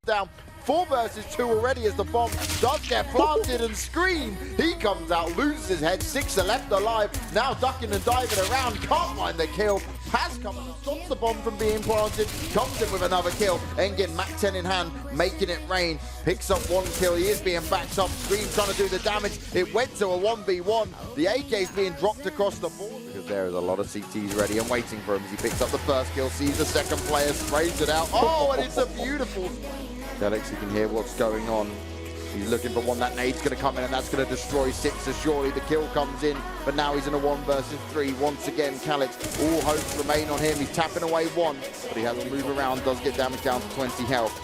Down 4 versus 2 already as the bomb does get planted and scream. He comes out, loses his head, 6 are left alive. Now ducking and diving around, can't find the kill. Paz comes, stops the bomb from being planted, comes in with another kill. Engin, Mac 10 in hand, making it rain. Picks up 1 kill, he is being backed up. Scream trying to do the damage. It went to a 1v1. The AK is being dropped across the board. Because there is a lot of CTs ready and waiting for him as he picks up the first kill, sees the second player, sprays it out. Oh, and it's a beautiful... Calyx, you can hear what's going on. He's looking for one. That nade's going to come in and that's going to destroy Sixer. Surely the kill comes in, but now he's in a 1 versus 3. Once again, Calyx, all hopes remain on him. He's tapping away 1, but he has to move around, does get damage down to 20 health.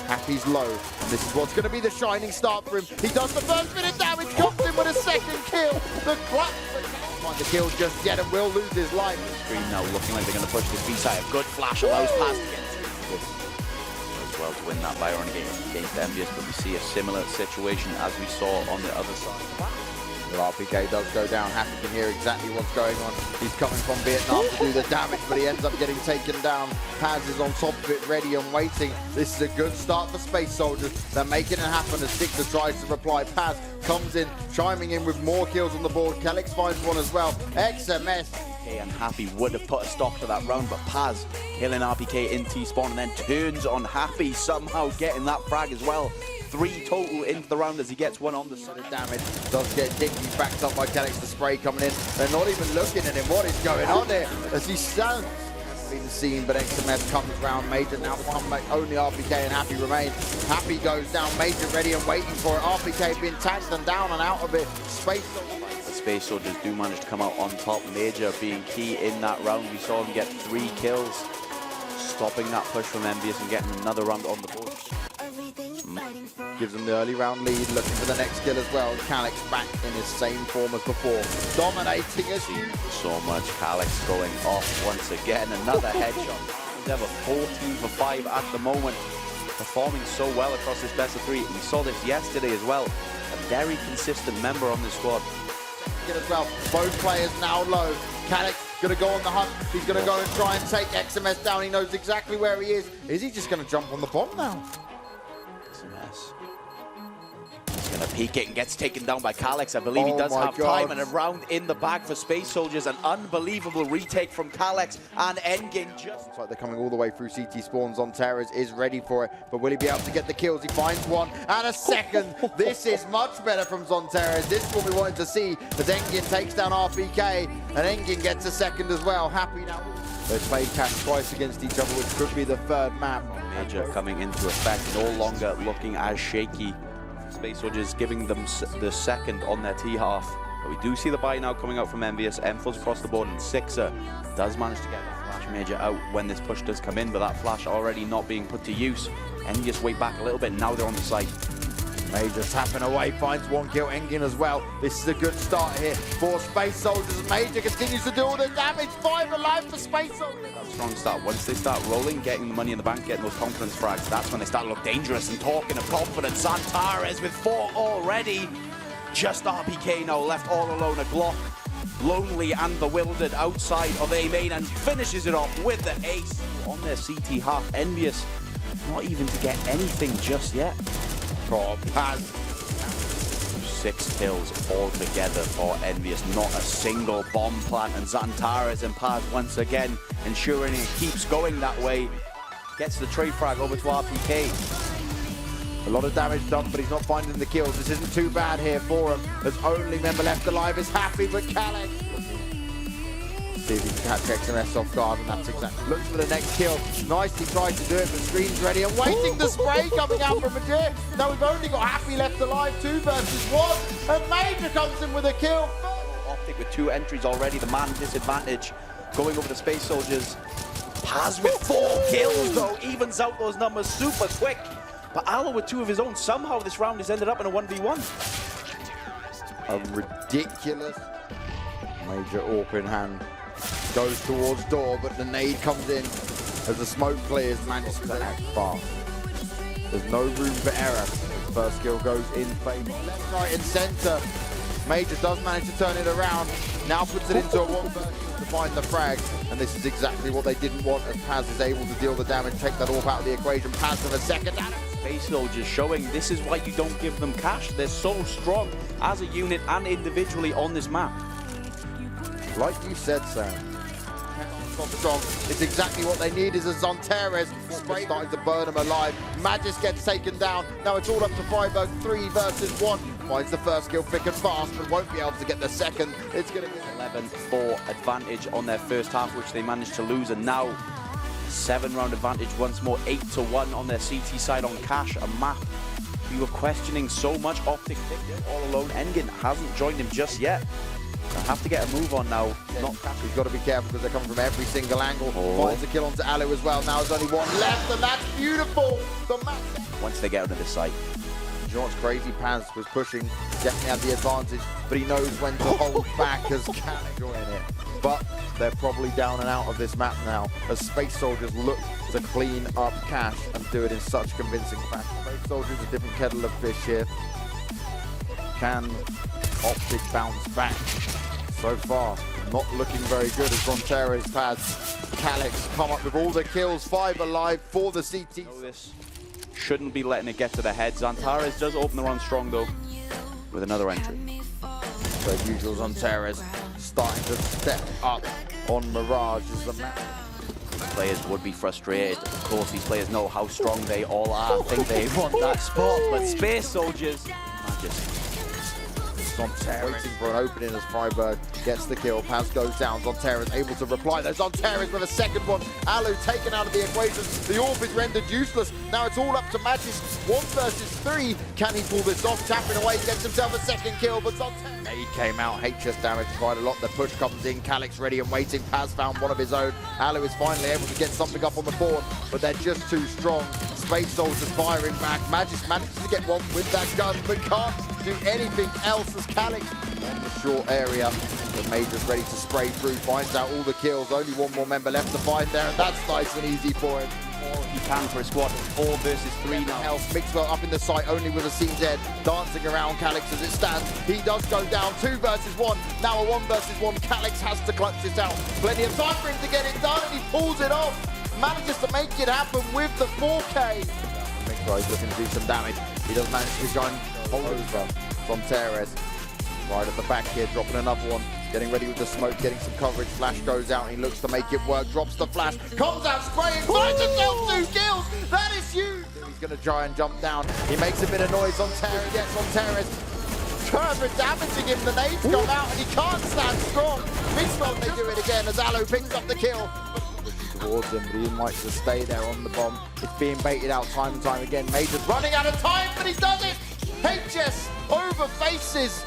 Happy's low, and this is what's going to be the shining start for him. He does the first bit of damage, comes in with a second kill. The clutch, but can't find the kill just yet and will lose his life. Screen now looking like they're going to push this B-side. A good flash allows Paz to get well to win that Byron game against Envious, but we see a similar situation as we saw on the other side. The RPK does go down. Happy can hear exactly what's going on. He's coming from Vietnam to do the damage, but he ends up getting taken down. Paz is on top of it, ready and waiting. This is a good start for Space Soldiers. They're making it happen as Sixer tries to reply. Paz comes in, chiming in with more kills on the board. Calyx finds 1 as well. XMS. And Happy would have put a stop to that round, but Paz killing RPK in T-spawn and then turns on Happy, somehow getting that frag as well. 3 total into the round as he gets 1 on the side. Damage does get Dicky backed up by Calyx. The spray coming in. They're not even looking at him. What is going on there? As he stands. Been seen, but XMS comes round. Major now come back. Only RPK and Happy remain. Happy goes down. Major ready and waiting for it. RPK being tagged and down and out of it. Space Soldiers do manage to come out on top. Major being key in that round. We saw him get 3 kills, stopping that push from Envious and getting another round on the board. Gives him the early round lead, looking for the next kill as well. Calyx back in his same form as before, dominating us. So much Calyx going off once again. Another headshot. He's ever 14 for 5 at the moment, performing so well across this best of 3. We saw this yesterday as well. A very consistent member on the squad. As well, both players now low. Calyx gonna go on the hunt. He's gonna go and try and take XMS down. He knows exactly where he is. Is he just gonna jump on the bomb now? XMS. He's gonna peek it and gets taken down by Calyx. I believe he does have time, and a round in the bag for Space Soldiers. An unbelievable retake from Calyx, and Engin just... It's like they're coming all the way through CT spawns. On Terrors is ready for it, but will he be able to get the kills? He finds 1 and a second. This is much better from Zonteres. This is what we wanted to see as Engin takes down RPK, and Engin gets a second as well. Happy now. They've played catch twice against each other, which could be the 3rd map. Major coming into effect, no longer looking as shaky. Space Soldiers giving them the second on their T-half. But we do see the buy now coming out from Envious. M4's across the board, and Sixer does manage to get the flash Major out when this push does come in, but that flash already not being put to use. Envious way back a little bit, now they're on the site. Major tapping away, finds 1 kill. Engin as well. This is a good start here for Space Soldiers. Major continues to do all the damage. 5 alive for Space Soldiers. That strong start. Once they start rolling, getting the money in the bank, getting those confidence frags, that's when they start to look dangerous. And talking of confidence, Zantares with 4 already. Just RPK now left all alone. A Glock, lonely and bewildered outside of A main, and finishes it off with the ace on their CT half. Envious, not even to get anything just yet. For Paz. 6 kills altogether for Envious, not a single bomb plant, and Zantares and Paz once again ensuring it keeps going that way. Gets the trade frag over to RPK. A lot of damage done, but he's not finding the kills. This isn't too bad here for him. His only member left alive is Happy, but Calyx. See if he can catch XMS off guard, and that's exactly. Looks for the next kill. Nicely tried to do it, but Screen's ready and waiting. The spray coming out from Madrid. Now we've only got Happy left alive, 2 versus 1, and Major comes in with a kill. Optic with 2 entries already, the man disadvantage going over the Space Soldiers. Paz with 4 kills though, evens out those numbers super quick. But Aloe with 2 of his own, somehow this round has ended up in a 1v1. A ridiculous Major AWP in hand. Goes towards door, but the nade comes in as the smoke clears. Manages to act fast. There's no room for error. First kill goes in favor. Left, right, and center. Major does manage to turn it around. Now puts it into a one to find the frag, and this is exactly what they didn't want as Paz is able to deal the damage, take that AWP out of the equation. Paz with a second. Space Soldiers showing this is why you don't give them cash. They're so strong as a unit and individually on this map. Like you said, Sam. Strong. It's exactly what they need is a Zonteres starting to burn them alive. Magis gets taken down. Now it's all up to Freiburg, 3 versus 1. Finds the first kill thick and fast, but won't be able to get the second. It's going to be 11-4 advantage on their first half, which they managed to lose, and now 7-round advantage once more, 8-1 on their CT side on Cash, a map we were questioning so much. Optic all alone. Engin hasn't joined him just yet. I have to get a move on now. Not Cash. We've got to be careful because they're coming from every single angle. Finds a kill onto Alu as well. Now there's only one left, and that's beautiful. The match. Once they get out of this site. You know what's crazy? Paz was pushing, definitely had the advantage, but he knows when to hold back as Calyx in it. But they're probably down and out of this map now as Space Soldiers look to clean up Cash and do it in such convincing fashion. Space Soldiers a different kettle of fish here. Can Optic bounce back? So far, not looking very good as Zonteres has Calyx come up with all the kills, 5 alive for the CT. This shouldn't be letting it get to the head. Zonteres does open the run strong though, with another entry. So as usual, Zonteres starting to step up on Mirage as the map. Players would be frustrated. Of course, these players know how strong they all are. I think they want that spot, but Space Soldiers, just Zonteres waiting for an opening as Freiburg gets the kill. Paz goes down. Zonteres able to reply. There's Zonteres with a second one. Alu taken out of the equation. The AWP is rendered useless. Now it's all up to Magis. 1 versus 3. Can he pull this off? Tapping away, gets himself a second kill, but Zonteres. He came out. HS damage quite a lot. The push comes in. Calyx ready and waiting. Paz found one of his own. Alu is finally able to get something up on the board, but they're just too strong. Space Soldiers firing back. Magis manages to get one with that gun, but can't do anything else as Calyx in the short area. The Major's ready to spray through, finds out all the kills. Only one more member left to find there, and that's nice and easy for him. He can for a squad. 4 versus 3 now. Else, Mixwell up in the site, only with a CZ, dancing around Calyx as it stands. He does go down, 2 versus 1. Now a 1 versus 1. Calyx has to clutch this out. Plenty of time for him to get it done, and he pulls it off. Manages to make it happen with the 4K. Mixwell is looking to do some damage. He does manage to join over from Teres. Right at the back here, dropping another one. Getting ready with the smoke, getting some coverage. Flash goes out, he looks to make it work. Drops the flash, comes out spraying, finds himself 2 kills. That is huge. He's going to try and jump down. He makes a bit of noise on Teres, gets on Teres. Further damaging him, the nades come out, and he can't stand strong. Mixwell, they do it again as Alu picks up the kill. Towards him, but he might just stay there on the bomb. It's being baited out time and time again. Major's running out of time, but he does it. HS over faces.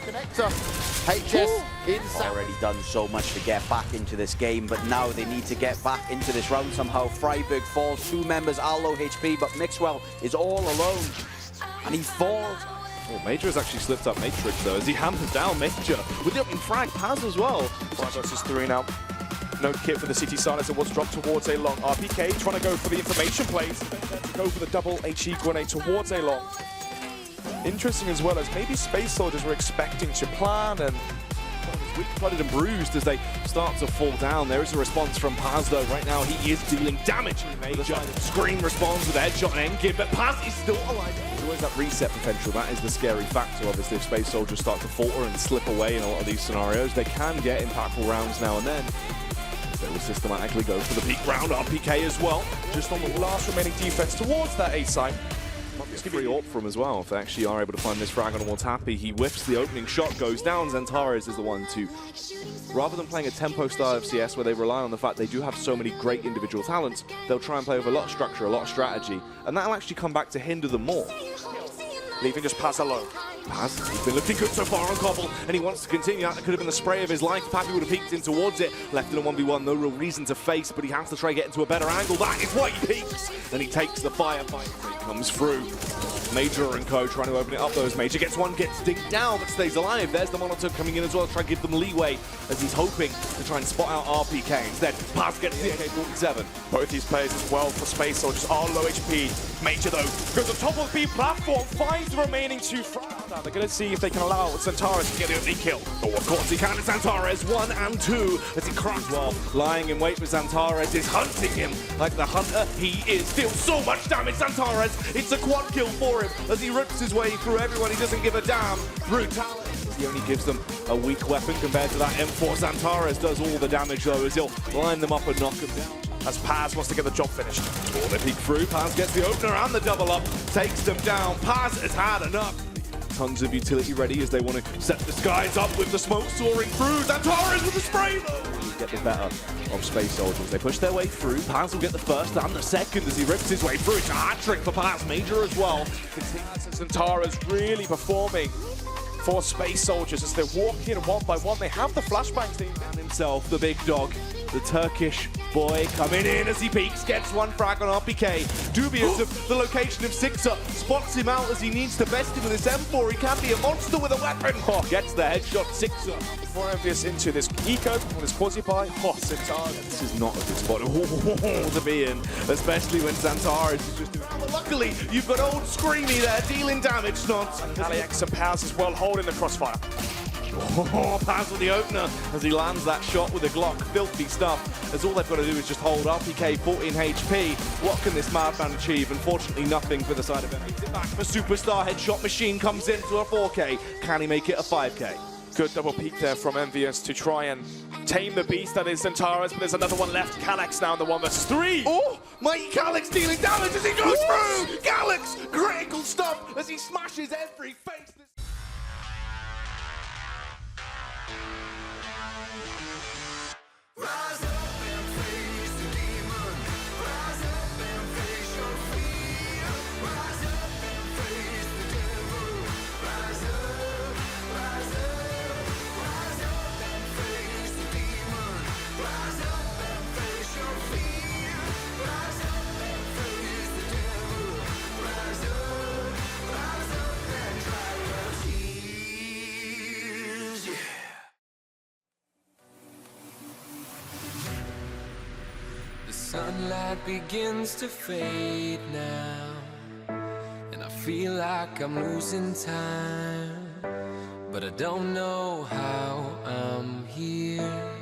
Connector. HS inside. Already done so much to get back into this game, but now they need to get back into this round somehow. Freiburg falls, 2 members are low HP, but Mixwell is all alone, and he falls. Well, Major has actually slipped up Matrix though, as he hammers down Major with the opening frag. Paz as well. 5 versus 3 now. No kit for the CT side as it was dropped towards a long. RPK trying to go for the information plays. Go for the double HE grenade towards a long. Interesting as well as maybe Space Soldiers were expecting to plan and weak flooded and bruised as they start to fall down. There is a response from Paz though. Right now he is dealing damage. Major Scream responds with a headshot and Engin, but Paz is still alive. There's always that reset potential. That is the scary factor. Obviously, if Space Soldiers start to falter and slip away in a lot of these scenarios, they can get impactful rounds now and then. They will systematically go for the peak round. RPK as well, just on the last remaining defense towards that A site. It's free AWP for him as well. If they actually are able to find this frag on towards Happy, he whiffs the opening shot, goes down. Zonteres is the one to, rather than playing a tempo style of CS where they rely on the fact they do have so many great individual talents, they'll try and play with a lot of structure, a lot of strategy, and that'll actually come back to hinder them more. Leaving just Paz alone. Paz, he's been looking good so far on Cobble, and he wants to continue. That could have been the spray of his life. Pappy would have peeked in towards it. Left in a 1v1, no real reason to face, but he has to try and get into a better angle. That is why he peeks. Then he takes the firefight. He comes through. Major and co trying to open it up though. As Major gets one, gets digged down, but stays alive. There's the monitor coming in as well to try and give them leeway as he's hoping to try and spot out RPK. Instead, Paz gets the AK-47. Both these players as well for Space Soldiers are low HP. Major though goes on top of the B platform, finds the remaining 2 frags. Now they're going to see if they can allow Xantares to get the opening kill. Oh, of course he can. It's Xantares 1 and 2 as he cracks well. Lying in wait for Xantares is hunting him like the hunter he is. Still so much damage, Xantares. It's a quad kill for him as he rips his way through everyone. He doesn't give a damn. Brutality. He only gives them a weak weapon compared to that M4. Xantares does all the damage though as he'll line them up and knock them down. As Paz wants to get the job finished. Oh, they peek through. Paz gets the opener and the double up. Takes them down. Paz has had enough. Tons of utility ready as they want to set the skies up with the smoke soaring through. Xantares with the spray though. Get the better of Space Soldiers. They push their way through. Paz will get the first and the second as he rips his way through. It's a hat trick for Paz. Major as well. Xantares really performing for Space Soldiers as they're walking one by one. They have the flashbangs. They found himself, the big dog, the Turkish boy coming in as he peeks, gets one frag on RPK. Dubious of the location of Sixer, spots him out as he needs to best him with his M4. He can be a monster with a weapon. Oh, gets the headshot, Sixer. More envious into this eco, or this quasi-pie. Oh, Xantares. This is not a good spot to be in, especially when Xantares is just doing. Well, luckily, you've got old Screamy there dealing damage, not. Calyx and Paz as well holding the crossfire. Oh, Paz with the opener as he lands that shot with a Glock. Filthy stuff, as all they've got to do is just hold RPK 14 HP. What can this madman achieve? Unfortunately, nothing for the side of him. Back for Superstar. Headshot machine comes into a 4K. Can he make it a 5K? Good double peek there from Envious to try and tame the beast that is Xantares, but there's another one left. Calyx now in the 1 versus 3. Oh, mighty Calyx dealing damage as he goes through. Calyx, critical stuff as he smashes every face. Rise up and face the demon. Rise up and face your fear. Rise up and face the devil. Rise up, rise up, rise up and face the demon. Rise up and face your fear. Rise up and face the devil. Rise up and dry your tears. Yeah. The sunlight begins to fade now, and I feel like I'm losing time, but I don't know how I'm here.